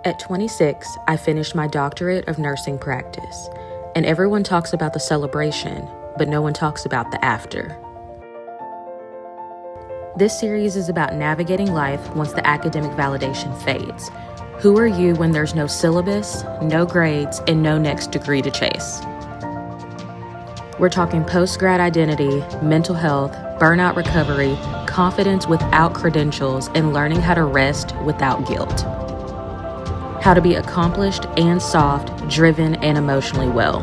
At 26, I finished my doctorate of nursing practice, and everyone talks about the celebration, but no one talks about the after. This series is about navigating life once the academic validation fades. Who are you when there's no syllabus, no grades, and no next degree to chase? We're talking post-grad identity, mental health, burnout recovery, confidence without credentials, and learning how to rest without guilt. How to be accomplished and soft, driven, and emotionally well.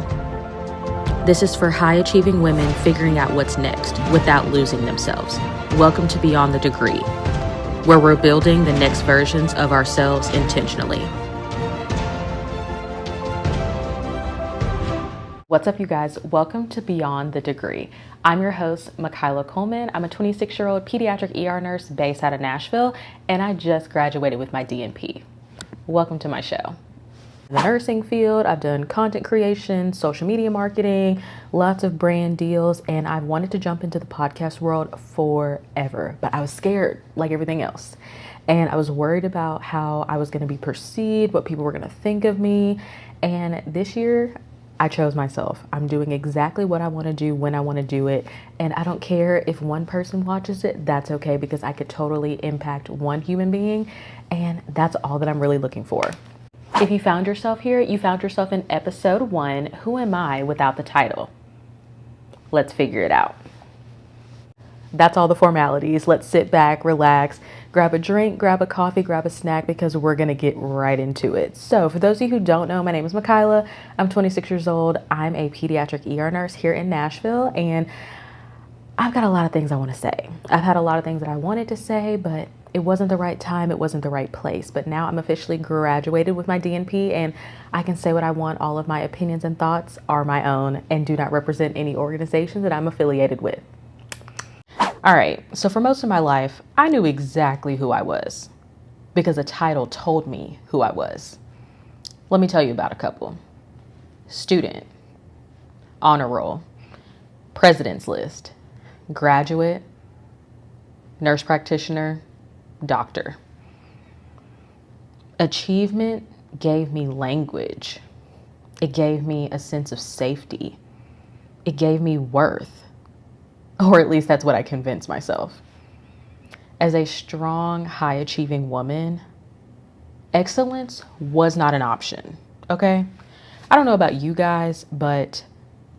This is for high-achieving women figuring out what's next without losing themselves. Welcome to Beyond the Degree, where we're building the next versions of ourselves intentionally. What's up, you guys? Welcome to Beyond the Degree. I'm your host, Makayla Coleman. I'm a 26-year-old pediatric ER nurse based out of Nashville, and I just graduated with my DNP. Welcome to my show. In the nursing field, I've done content creation, social media marketing, lots of brand deals, and I've wanted to jump into the podcast world forever, but I was scared like everything else. And I was worried about how I was going to be perceived, what people were going to think of me. And this year, I chose myself. I'm doing exactly what I want to do when I want to do it. And I don't care if one person watches it, that's okay, because I could totally impact one human being. And that's all that I'm really looking for. If you found yourself here, you found yourself in episode 1, Who Am I Without the Title? Let's figure it out. That's all the formalities. Let's sit back, relax, grab a drink, grab a coffee, grab a snack, because we're going to get right into it. So for those of you who don't know, my name is Makayla. I'm 26 years old. I'm a pediatric ER nurse here in Nashville, and I've got a lot of things I want to say. I've had a lot of things that I wanted to say, but it wasn't the right time. It wasn't the right place. But now I'm officially graduated with my DNP, and I can say what I want. All of my opinions and thoughts are my own and do not represent any organization that I'm affiliated with. All right, so for most of my life, I knew exactly who I was because a title told me who I was. Let me tell you about a couple. Student, honor roll, president's list, graduate, nurse practitioner, doctor. Achievement gave me language. It gave me a sense of safety. It gave me worth. Or at least that's what I convinced myself. As a strong, high-achieving woman, excellence was not an option, okay? I don't know about you guys, but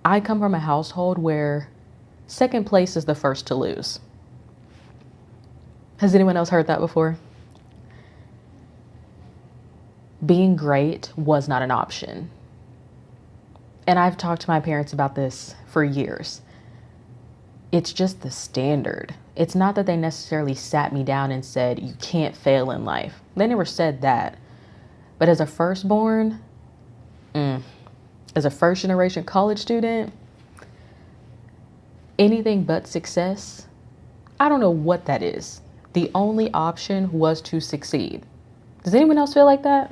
I come from a household where second place is the first to lose. Has anyone else heard that before? Being great was not an option. And I've talked to my parents about this for years. It's just the standard. It's not that they necessarily sat me down and said, you can't fail in life. They never said that. But as a firstborn, as a first generation college student, anything but success, I don't know what that is. The only option was to succeed. Does anyone else feel like that?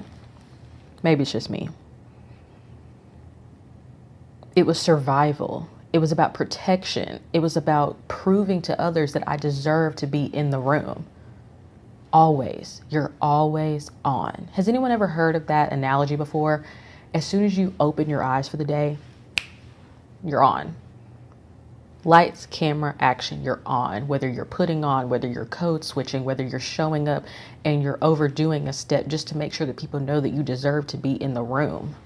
Maybe it's just me. It was survival. It was about protection. It was about proving to others that I deserve to be in the room. Always. You're always on. Has anyone ever heard of that analogy before? As soon as you open your eyes for the day, you're on. Lights, camera, action, you're on. Whether you're putting on, whether you're code switching, whether you're showing up and you're overdoing a step just to make sure that people know that you deserve to be in the room.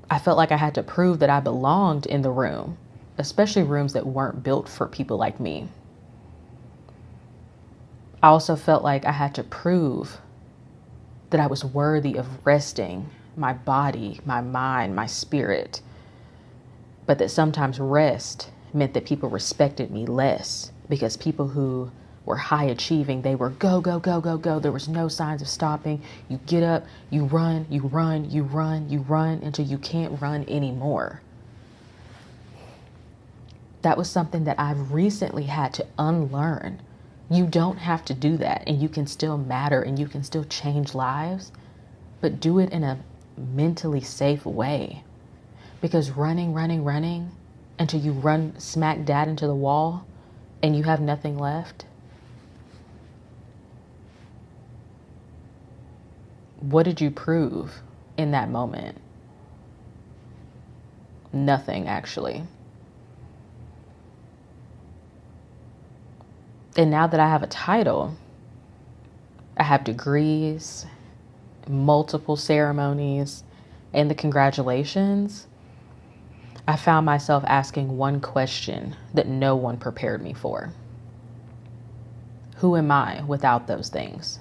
I felt like I had to prove that I belonged in the room, especially rooms that weren't built for people like me. I also felt like I had to prove that I was worthy of resting my body, my mind, my spirit, but that sometimes rest meant that people respected me less because people who were high achieving, they were go, go, go, go, go. There was no signs of stopping. You get up, you run, you run, you run, you run until you can't run anymore. That was something that I've recently had to unlearn. You don't have to do that, and you can still matter and you can still change lives, but do it in a mentally safe way. Because running until you run smack dab into the wall and you have nothing left, What did you prove in that moment? Nothing, actually. And now that I have a title, I have degrees, multiple ceremonies, and the congratulations, I found myself asking one question that no one prepared me for. Who am I without those things?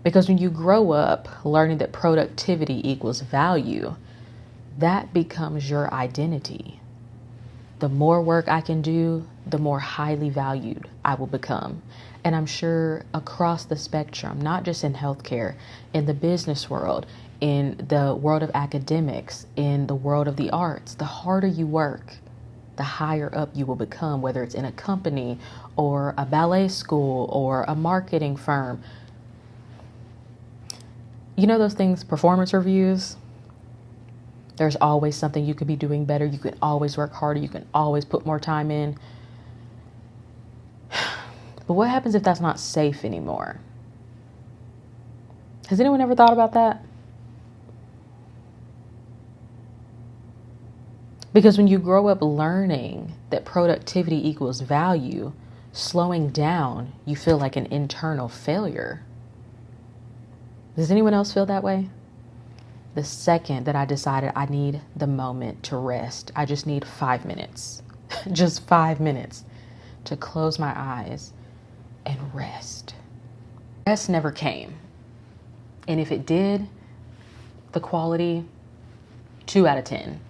Because when you grow up learning that productivity equals value, that becomes your identity. The more work I can do, the more highly valued I will become. And I'm sure across the spectrum, not just in healthcare, in the business world, in the world of academics, in the world of the arts, the harder you work, the higher up you will become, whether it's in a company or a ballet school or a marketing firm. You know those things, performance reviews? There's always something you could be doing better. You can always work harder. You can always put more time in. But what happens if that's not safe anymore? Has anyone ever thought about that? Because when you grow up learning that productivity equals value, slowing down, you feel like an internal failure. Does anyone else feel that way? The second that I decided I need the moment to rest, I just need 5 minutes, just 5 minutes to close my eyes and rest. Rest never came. And if it did, the quality, 2 out of 10.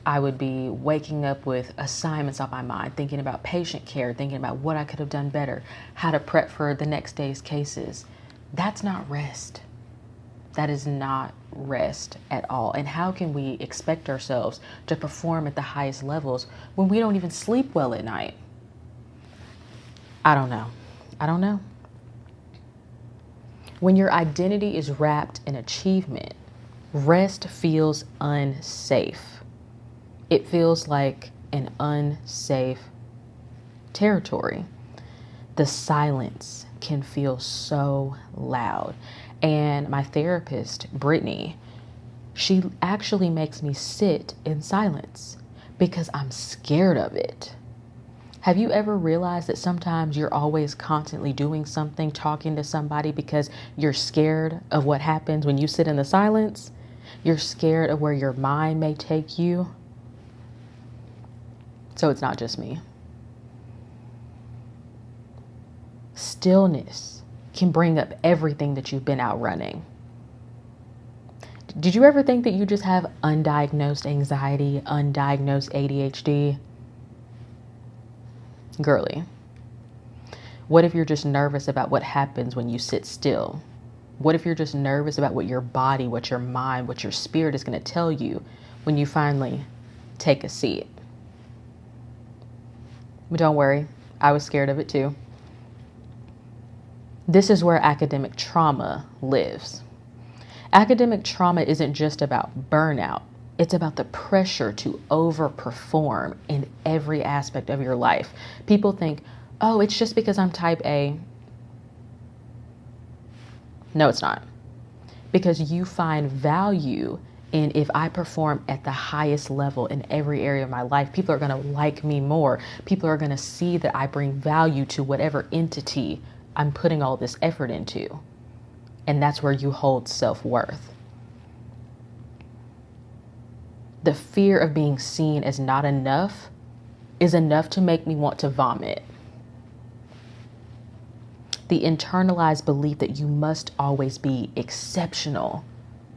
I would be waking up with assignments on my mind, thinking about patient care, thinking about what I could have done better, how to prep for the next day's cases. That's not rest. That is not rest at all. And how can we expect ourselves to perform at the highest levels when we don't even sleep well at night? I don't know. When your identity is wrapped in achievement, rest feels unsafe. It feels like an unsafe territory. The silence can feel so loud. And my therapist, Brittany, she actually makes me sit in silence because I'm scared of it. Have you ever realized that sometimes you're always constantly doing something, talking to somebody because you're scared of what happens when you sit in the silence? You're scared of where your mind may take you. So it's not just me. Stillness can bring up everything that you've been out running. Did you ever think that you just have undiagnosed anxiety, undiagnosed ADHD? Girly, what if you're just nervous about what happens when you sit still? What if you're just nervous about what your body, what your mind, what your spirit is going to tell you when you finally take a seat? But don't worry, I was scared of it too. This is where academic trauma lives. Academic trauma isn't just about burnout. It's about the pressure to overperform in every aspect of your life. People think, oh, it's just because I'm type A. No, it's not. Because you find value in if I perform at the highest level in every area of my life, people are going to like me more. People are going to see that I bring value to whatever entity I'm putting all this effort into. And that's where you hold self-worth. The fear of being seen as not enough is enough to make me want to vomit. The internalized belief that you must always be exceptional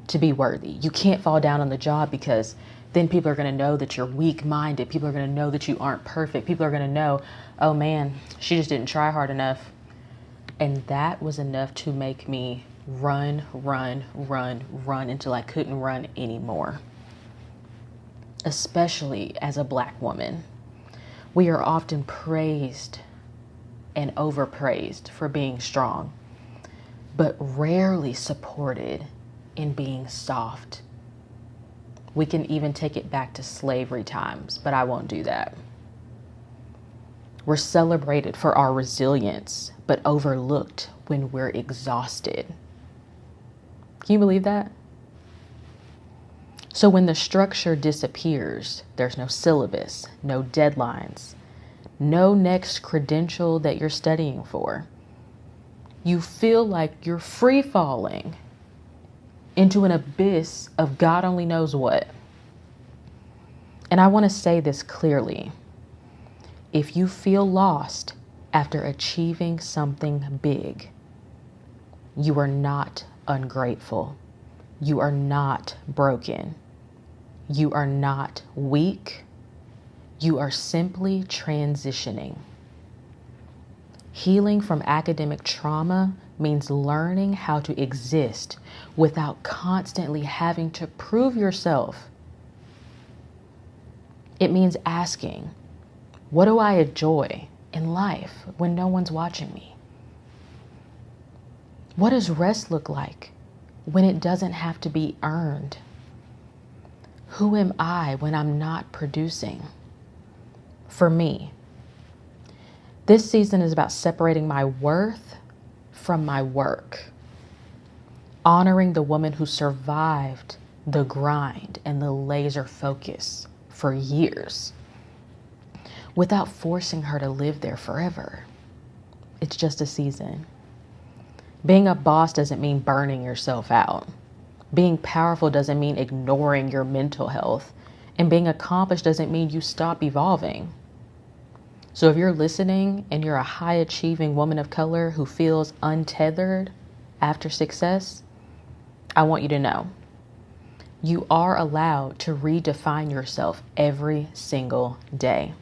to be worthy. You can't fall down on the job because then people are going to know that you're weak-minded. People are going to know that you aren't perfect. People are going to know, oh man, she just didn't try hard enough. And that was enough to make me run until I couldn't run anymore. Especially as a Black woman. We are often praised and overpraised for being strong, but rarely supported in being soft. We can even take it back to slavery times, but I won't do that. We're celebrated for our resilience, but overlooked when we're exhausted. Can you believe that? So when the structure disappears, there's no syllabus, no deadlines, no next credential that you're studying for. You feel like you're free falling into an abyss of God only knows what. And I want to say this clearly. If you feel lost after achieving something big, you are not ungrateful. You are not broken. You are not weak. You are simply transitioning. Healing from academic trauma means learning how to exist without constantly having to prove yourself. It means asking, what do I enjoy in life when no one's watching me? What does rest look like when it doesn't have to be earned? Who am I when I'm not producing? For me, this season is about separating my worth from my work, honoring the woman who survived the grind and the laser focus for years without forcing her to live there forever. It's just a season. Being a boss doesn't mean burning yourself out. Being powerful doesn't mean ignoring your mental health. And being accomplished doesn't mean you stop evolving. So if you're listening and you're a high achieving woman of color who feels untethered after success, I want you to know you are allowed to redefine yourself every single day.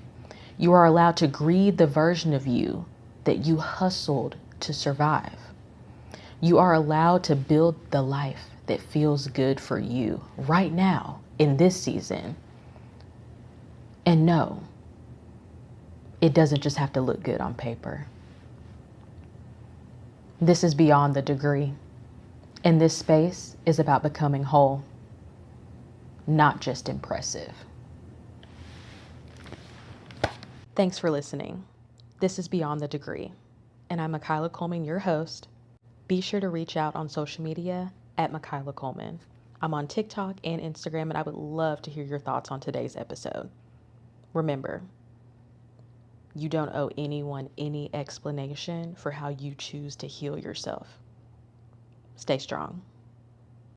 You are allowed to grieve the version of you that you hustled to survive. You are allowed to build the life that feels good for you right now in this season. And no, it doesn't just have to look good on paper. This is beyond the degree. And this space is about becoming whole, not just impressive. Thanks for listening. This is Beyond the Degree, and I'm Michaela Coleman, your host. Be sure to reach out on social media at Michaela Coleman. I'm on TikTok and Instagram, and I would love to hear your thoughts on today's episode. Remember, you don't owe anyone any explanation for how you choose to heal yourself. Stay strong.